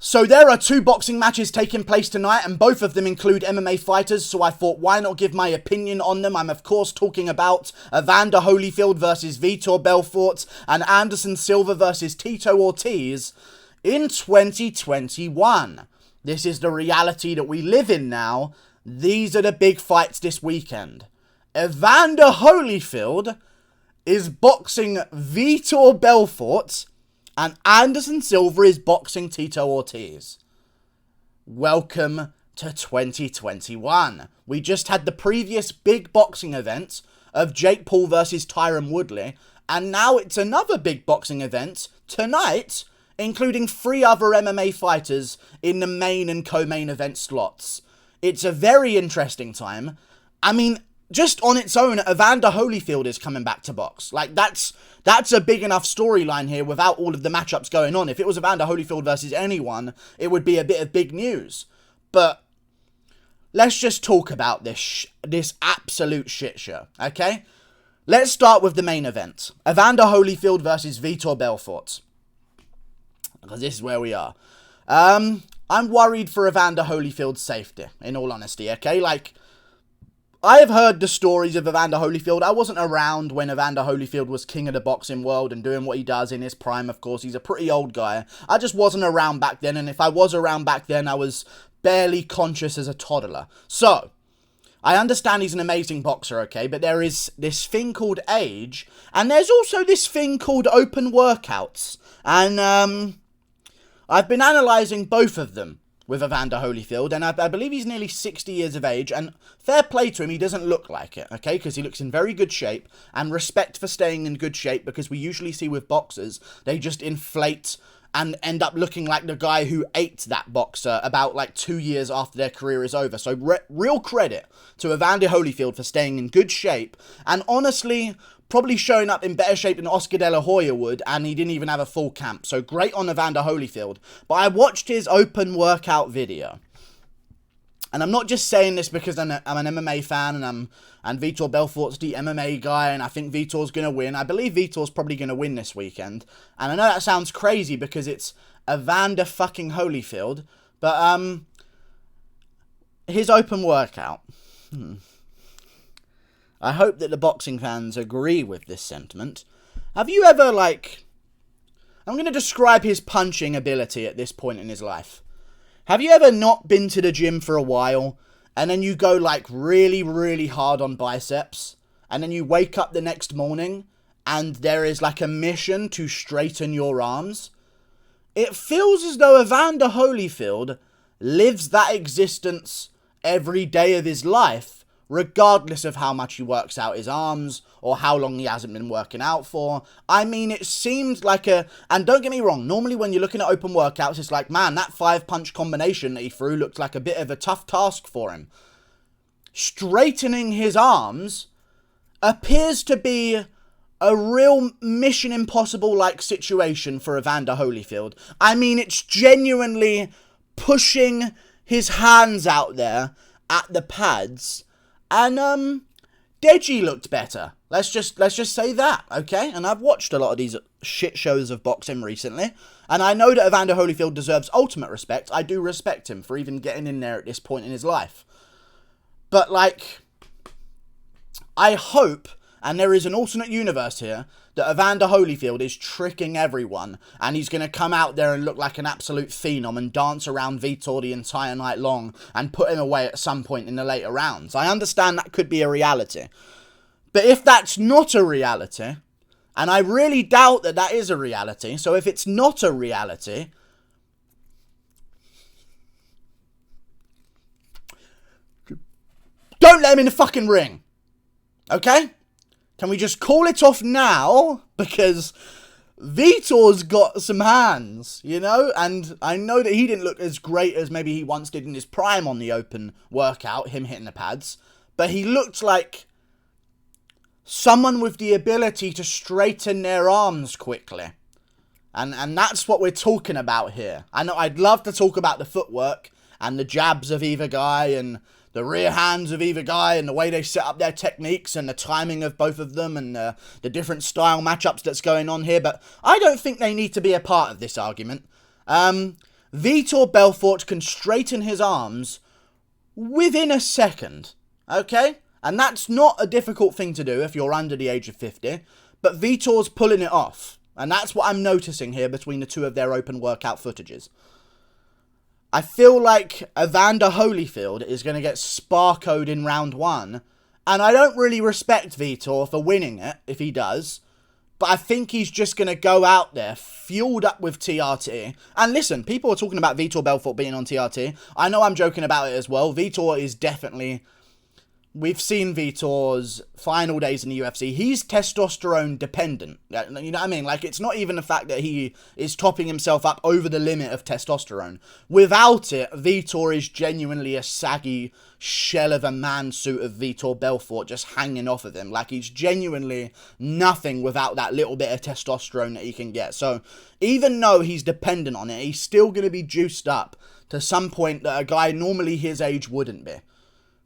So there are two boxing matches taking place tonight, and both of them include MMA fighters, so I thought, why not give my opinion on them? I'm of course talking about Evander Holyfield versus Vitor Belfort and Anderson Silva versus Tito Ortiz in 2021. This is the reality that we live in now. These are the big fights this weekend. Evander Holyfield is boxing Vitor Belfort, and Anderson Silva is boxing Tito Ortiz. Welcome to 2021. We just had the previous big boxing event of Jake Paul versus Tyron Woodley, and now it's another big boxing event tonight, including 3 other MMA fighters in the main and co-main event slots. It's a very interesting time. I mean, just on its own, Evander Holyfield is coming back to box. Like, that's a big enough storyline here without all of the matchups going on. If it was Evander Holyfield versus anyone, it would be a bit of big news. But let's just talk about this absolute shit show, okay? Let's start with the main event. Evander Holyfield versus Vitor Belfort. Because this is where we are. I'm worried for Evander Holyfield's safety, in all honesty, okay? Like, I have heard the stories of Evander Holyfield. I wasn't around when Evander Holyfield was king of the boxing world and doing what he does in his prime, of course. He's a pretty old guy. I just wasn't around back then, and if I was around back then, I was barely conscious as a toddler. So, I understand he's an amazing boxer, okay, but there is this thing called age, and there's also this thing called open workouts. And, I've been analysing both of them with Evander Holyfield, and I believe he's nearly 60 years of age, and fair play to him, he doesn't look like it, okay, because he looks in very good shape, and respect for staying in good shape, because we usually see with boxers, they just inflate and end up looking like the guy who ate that boxer about like 2 years after their career is over. So real credit to Evander Holyfield for staying in good shape, and honestly, probably showing up in better shape than Oscar De La Hoya would, and he didn't even have a full camp. So great on Evander Holyfield. But I watched his open workout video. And I'm not just saying this because I'm an MMA fan and Vitor Belfort's the MMA guy and I think Vitor's going to win. I believe Vitor's probably going to win this weekend. And I know that sounds crazy because it's Evander fucking Holyfield. But his open workout. I hope that the boxing fans agree with this sentiment. Have you ever, I'm going to describe his punching ability at this point in his life. Have you ever not been to the gym for a while, and then you go, really, really hard on biceps, and then you wake up the next morning, and there is, a mission to straighten your arms? It feels as though Evander Holyfield lives that existence every day of his life, regardless of how much he works out his arms or how long he hasn't been working out for. I mean, it seems like and don't get me wrong, normally when you're looking at open workouts, it's like, man, that 5-punch combination that he threw looked like a bit of a tough task for him. Straightening his arms appears to be a real Mission Impossible-like situation for Evander Holyfield. I mean, it's genuinely pushing his hands out there at the pads. And, Deji looked better. Let's just say that, okay? And I've watched a lot of these shit shows of boxing recently. And I know that Evander Holyfield deserves ultimate respect. I do respect him for even getting in there at this point in his life. But, I hope, and there is an alternate universe here, that Evander Holyfield is tricking everyone, and he's going to come out there and look like an absolute phenom and dance around Vitor the entire night long and put him away at some point in the later rounds. I understand that could be a reality. But if that's not a reality, and I really doubt that that is a reality, so if it's not a reality, don't let him in the fucking ring. Okay? Can we just call it off now? Because Vitor's got some hands, you know? And I know that he didn't look as great as maybe he once did in his prime on the open workout, him hitting the pads. But he looked like someone with the ability to straighten their arms quickly. And that's what we're talking about here. I know I'd love to talk about the footwork and the jabs of either guy and the rear hands of either guy and the way they set up their techniques and the timing of both of them and the different style matchups that's going on here. But I don't think they need to be a part of this argument. Vitor Belfort can straighten his arms within a second, okay? And that's not a difficult thing to do if you're under the age of 50, but Vitor's pulling it off. And that's what I'm noticing here between the two of their open workout footages. I feel like Evander Holyfield is going to get sparkoed in round 1, and I don't really respect Vitor for winning it, if he does. But I think he's just going to go out there, fueled up with TRT. And listen, people are talking about Vitor Belfort being on TRT. I know I'm joking about it as well. Vitor is definitely... We've seen Vitor's final days in the UFC. He's testosterone dependent. You know what I mean? Like, it's not even the fact that he is topping himself up over the limit of testosterone. Without it, Vitor is genuinely a saggy shell of a man suit of Vitor Belfort just hanging off of him. Like, he's genuinely nothing without that little bit of testosterone that he can get. So, even though he's dependent on it, he's still going to be juiced up to some point that a guy normally his age wouldn't be.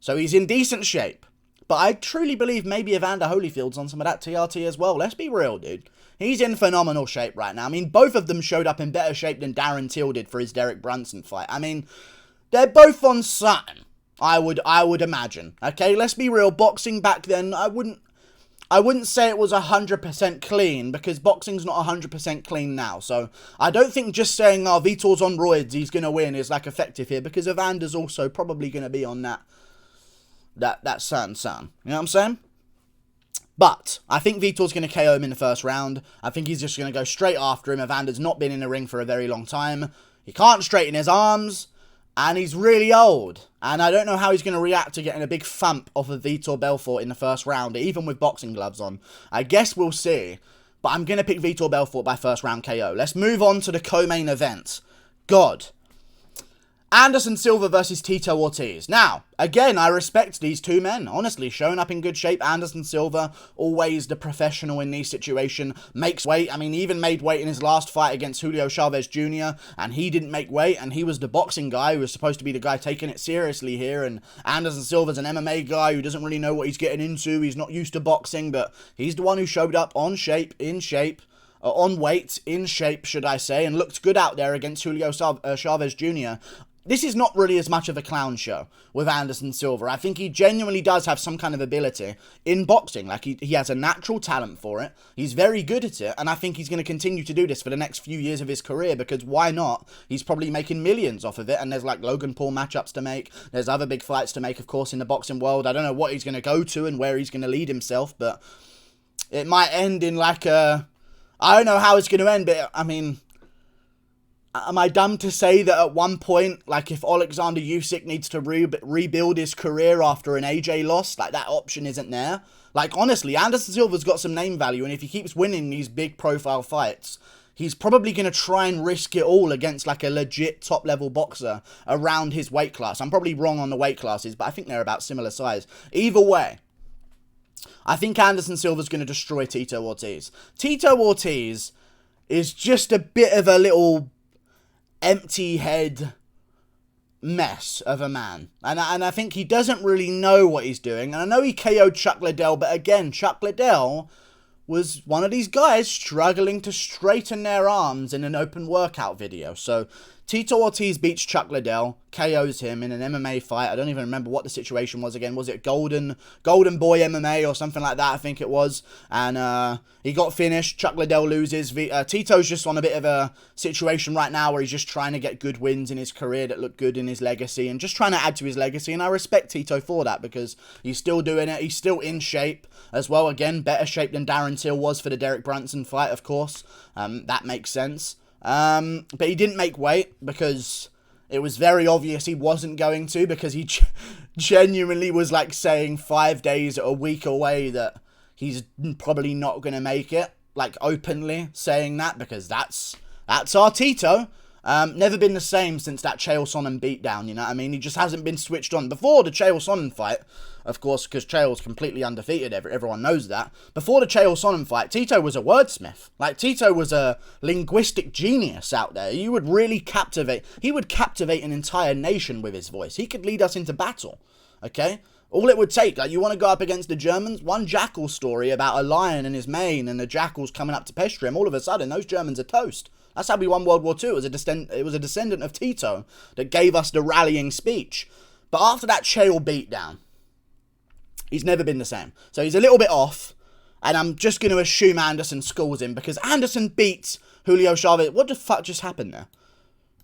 So he's in decent shape. But I truly believe maybe Evander Holyfield's on some of that TRT as well. Let's be real, dude. He's in phenomenal shape right now. I mean, both of them showed up in better shape than Darren Till did for his Derek Brunson fight. I mean, they're both on something, I would imagine. Okay, let's be real. Boxing back then, I wouldn't say it was 100% clean, because boxing's not 100% clean now. So I don't think just saying, oh, Vitor's on roids, he's going to win, is like effective here, because Evander's also probably going to be on that certain. You know what I'm saying? But I think Vitor's going to KO him in the first round. I think he's just going to go straight after him. Evander's not been in the ring for a very long time. He can't straighten his arms, and he's really old. And I don't know how he's going to react to getting a big thump off of Vitor Belfort in the first round, even with boxing gloves on. I guess we'll see. But I'm going to pick Vitor Belfort by first round KO. Let's move on to the co-main event. God. Anderson Silva versus Tito Ortiz. Now, again, I respect these two men. Honestly, showing up in good shape. Anderson Silva, always the professional in these situations, makes weight. I mean, he even made weight in his last fight against Julio Chavez Jr., and he didn't make weight, and he was the boxing guy who was supposed to be the guy taking it seriously here, and Anderson Silva's an MMA guy who doesn't really know what he's getting into. He's not used to boxing, but he's the one who showed up on weight, in shape, should I say, and looked good out there against Julio Chavez Jr. This is not really as much of a clown show with Anderson Silva. I think he genuinely does have some kind of ability in boxing. Like, he has a natural talent for it. He's very good at it. And I think he's going to continue to do this for the next few years of his career, because why not? He's probably making millions off of it. And there's like Logan Paul matchups to make. There's other big fights to make, of course, in the boxing world. I don't know what he's going to go to and where he's going to lead himself, but it might end in like a... I don't know how it's going to end, but I mean... Am I dumb to say that at one point, like, if Alexander Usyk needs to rebuild his career after an AJ loss, like, that option isn't there? Like, honestly, Anderson Silva's got some name value, and if he keeps winning these big profile fights, he's probably going to try and risk it all against, like, a legit top-level boxer around his weight class. I'm probably wrong on the weight classes, but I think they're about similar size. Either way, I think Anderson Silva's going to destroy Tito Ortiz. Tito Ortiz is just a bit of a little... empty head mess of a man. And I think he doesn't really know what he's doing. And I know he KO'd Chuck Liddell, but again, Chuck Liddell was one of these guys struggling to straighten their arms in an open workout video. So Tito Ortiz beats Chuck Liddell, KOs him in an MMA fight. I don't even remember what the situation was again. Was it Golden Boy MMA or something like that? I think it was. And he got finished. Chuck Liddell loses. Tito's just on a bit of a situation right now where he's just trying to get good wins in his career that look good in his legacy and just trying to add to his legacy. And I respect Tito for that because he's still doing it. He's still in shape as well. Again, better shape than Darren Till was for the Derek Brunson fight, of course. That makes sense. But he didn't make weight because it was very obvious he wasn't going to, because he genuinely was like saying 5 days, a week away that he's probably not going to make it, like openly saying that, because that's our Tito. Never been the same since that Chael Sonnen beatdown, you know what I mean? He just hasn't been switched on. Before the Chael Sonnen fight, of course, because Chael's completely undefeated, everyone knows that. Before the Chael Sonnen fight, Tito was a wordsmith. Like, Tito was a linguistic genius out there. He would captivate an entire nation with his voice. He could lead us into battle, okay? All it would take, like, you want to go up against the Germans, one Jackal story about a lion and his mane and the Jackals coming up to pester him, all of a sudden, those Germans are toast. That's how we won World War II. It was a descendant of Tito that gave us the rallying speech. But after that Chael beatdown, he's never been the same. So he's a little bit off, and I'm just going to assume Anderson schools him, because Anderson beats Julio Chavez. What the fuck just happened there?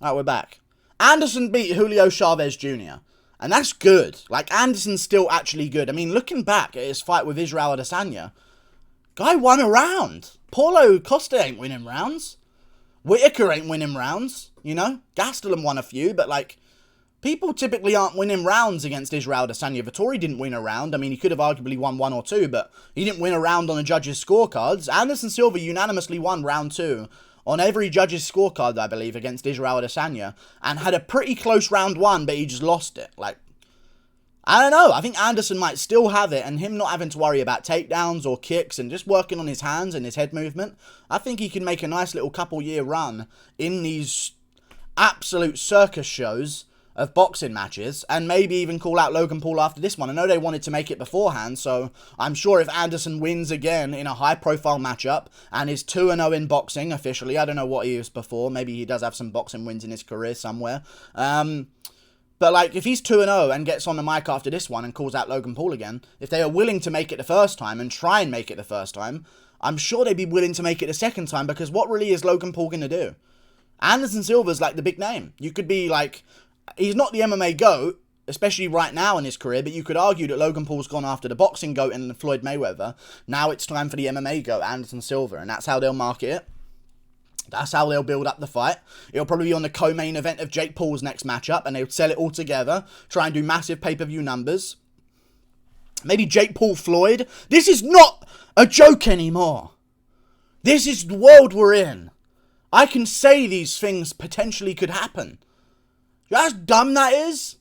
Alright, we're back. Anderson beat Julio Chavez Jr., and that's good. Like, Anderson's still actually good. I mean, looking back at his fight with Israel Adesanya, guy won a round. Paulo Costa ain't winning rounds. Whitaker ain't winning rounds, you know? Gastelum won a few, but, like, people typically aren't winning rounds against Israel Adesanya. Vettori didn't win a round. I mean, he could have arguably won 1 or 2, but he didn't win a round on the judges' scorecards. Anderson Silva unanimously won round 2 on every judge's scorecard, I believe, against Israel Adesanya, and had a pretty close round 1, but he just lost it. Like, I don't know. I think Anderson might still have it, and him not having to worry about takedowns or kicks and just working on his hands and his head movement, I think he can make a nice little couple-year run in these absolute circus shows of boxing matches, and maybe even call out Logan Paul after this one. I know they wanted to make it beforehand, so I'm sure if Anderson wins again in a high-profile matchup and is 2-0 in boxing officially, I don't know what he was before, maybe he does have some boxing wins in his career somewhere, but, like, if he's 2-0 and gets on the mic after this one and calls out Logan Paul again, if they are willing to make it the first time and try and make it the first time, I'm sure they'd be willing to make it the second time, because what really is Logan Paul going to do? Anderson Silva's, like, the big name. You could be, like, he's not the MMA GOAT, especially right now in his career, but you could argue that Logan Paul's gone after the boxing GOAT and Floyd Mayweather. Now it's time for the MMA GOAT, Anderson Silva, and that's how they'll market it. That's how they'll build up the fight. It'll probably be on the co-main event of Jake Paul's next matchup, and they'll sell it all together, try and do massive pay-per-view numbers. Maybe Jake Paul Floyd. This is not a joke anymore. This is the world we're in. I can say these things potentially could happen. You know how dumb that is?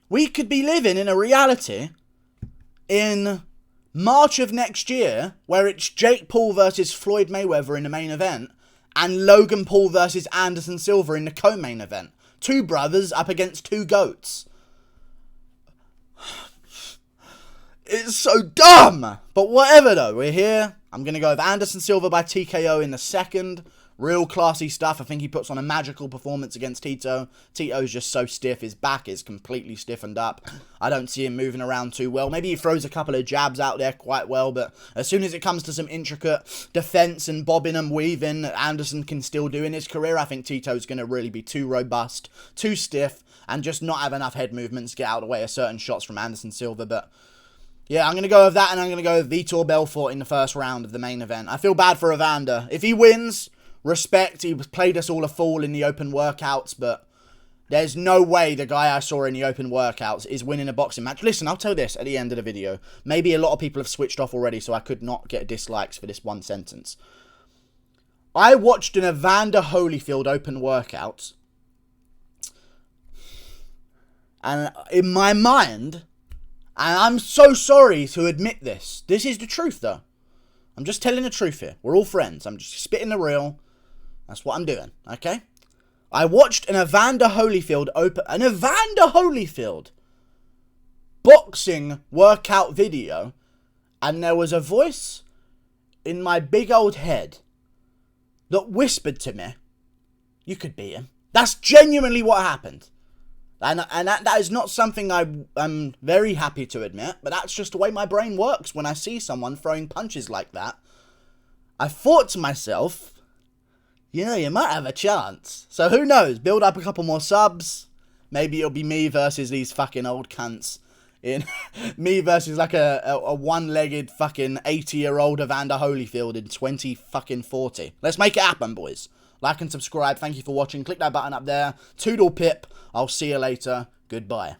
We could be living in a reality in March of next year where it's Jake Paul versus Floyd Mayweather in the main event and Logan Paul versus Anderson Silva in the co-main event. 2 brothers up against 2 GOATs. It's so dumb! But whatever though, we're here. I'm going to go with Anderson Silva by TKO in the second. Real classy stuff. I think he puts on a magical performance against Tito. Tito's just so stiff. His back is completely stiffened up. I don't see him moving around too well. Maybe he throws a couple of jabs out there quite well, but as soon as it comes to some intricate defense and bobbing and weaving that Anderson can still do in his career, I think Tito's going to really be too robust, too stiff, and just not have enough head movements to get out of the way of certain shots from Anderson Silva. But yeah, I'm going to go with that, and I'm going to go with Vitor Belfort in the first round of the main event. I feel bad for Evander. If he wins, respect, he played us all a fool in the open workouts, but there's no way the guy I saw in the open workouts is winning a boxing match. Listen, I'll tell you this at the end of the video. Maybe a lot of people have switched off already, so I could not get dislikes for this one sentence. I watched an Evander Holyfield open workout, and in my mind, and I'm so sorry to admit this, this is the truth though. I'm just telling the truth here. We're all friends. I'm just spitting the real. That's what I'm doing, okay? I watched an Evander Holyfield boxing workout video, and there was a voice in my big old head that whispered to me, you could beat him. That's genuinely what happened. And that is not something I'm very happy to admit, but that's just the way my brain works when I see someone throwing punches like that. I thought to myself, you know, you might have a chance. So who knows? Build up a couple more subs. Maybe it'll be me versus these fucking old cunts. Me versus like a one-legged fucking 80-year-old Evander Holyfield in 2040. Let's make it happen, boys. Like and subscribe. Thank you for watching. Click that button up there. Toodle pip. I'll see you later. Goodbye.